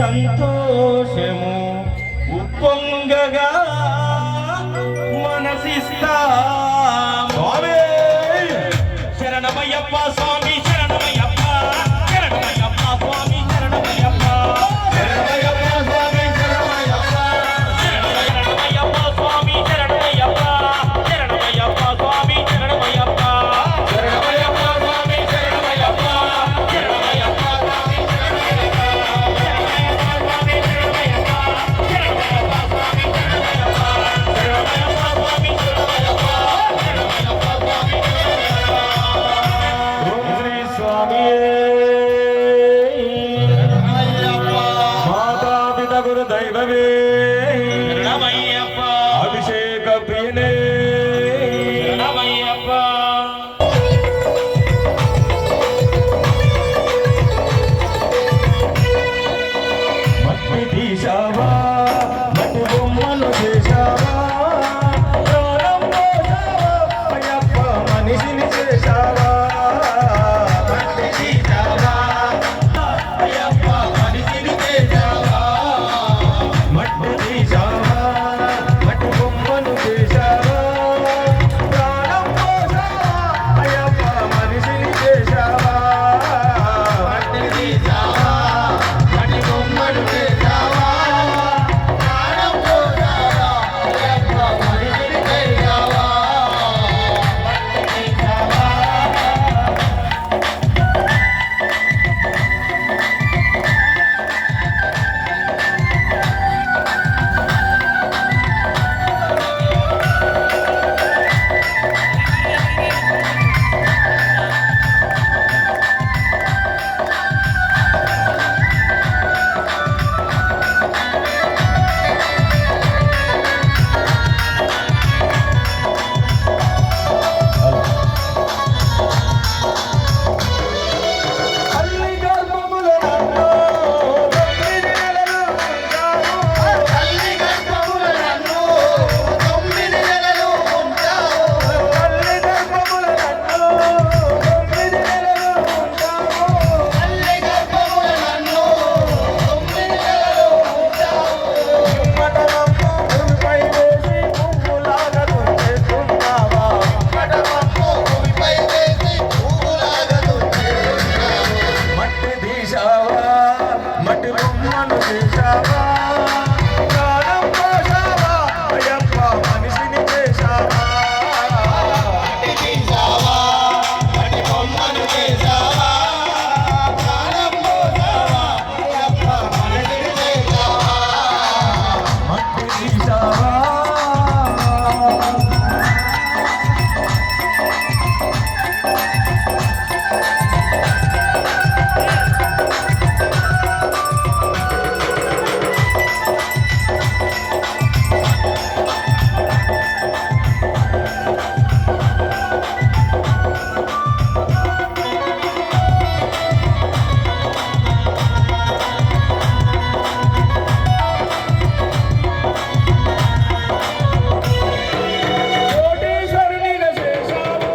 సంతోషము ఉప్పొంగగా మనసిస్తా శరణమయ్యప్ప స్వామి శరణమయ్యప్ప శరణమయ్యప్ప స్వామి శరణమయ్యప్ప శరణమయ్యప్ప స్వామి శరణమయ్యప్ప శరణమయ్యప్ప స్వామి శరణమయ్యప్ప శరణమయ్యప్ప స్వామి శరణమయ్యప్ప శరణమయ్యప్ప స్వామి శరణమయ్యప్ప శరణమయ్యప్ప స్వామి దైవమే అభిషేక ప్రియనే మట్టి తీశావా మట్టి బొమ్మను చేశావా ప్రాణం పోసావా అయ్యప్ప మనిషిని చేశావా మట్టి తీశావా అయ్యప్ప మనిషిని చేశావా మట్టి తీశావా మట్టి బొమ్మను చేశావా ప్రాణం పోసావా అయ్యప్ప మనిషిని చేశావా మట్టి తీశావా మట్టి బొమ్మను చేశావా ప్రాణం పోసావా అయ్యప్ప మనిషిని చేశావా మట్టి తీశావా తల్లి గర్భములో నన్ను 9 నెలలు ఉంచావు తల్లి గర్భములో నన్ను 9 నెలలు ఉంచావు తల్లి గర్భములో నన్ను 9 నెలలు ఉంచావు తల్లి గర్భములో నన్ను 9 నెలలు ఉంచావు మటనమ్ము భూమిపై వేసి పువ్వులాగా తుంచేస్తున్నావా మటనమ్ము భూమిపై వేసి పువ్వులాగా తుంచేస్తున్నావా మట్టి తీశావా మట్టి బొమ్మను చేశావా ప్రాణం పోసావా అయ్యప్ప మనిషిని చేశావా మట్టి తీశావా మట్టి బొమ్మను చేశావా ప్రాణం పోసావా అయ్యప్ప మనిషిని చేశావా మట్టి తీశావా కోటీశ్వరునిగా చేశావు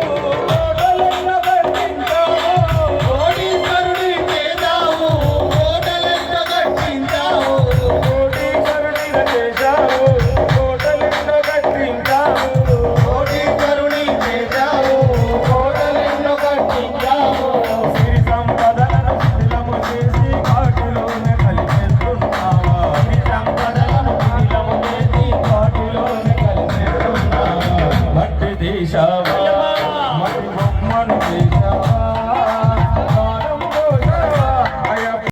కోటలెన్నో కట్టించావు కోటీశ్వరుని చేశావు కోటలెన్నో కట్టించావు కోటీశ్వరునిగా చేశావు కోటలెన్నో కట్టించావు కోటీశ్వరుని చేశావు కోటలెన్నో కట్టించావు సిరి సంపదలను శిథిలము చేసి కాటిలోనే కలిపేస్తున్నావా సిరి సంపదలను శిథిలము చేసి కాటిలోనే కలిపేస్తున్నావా మట్టి తీశావా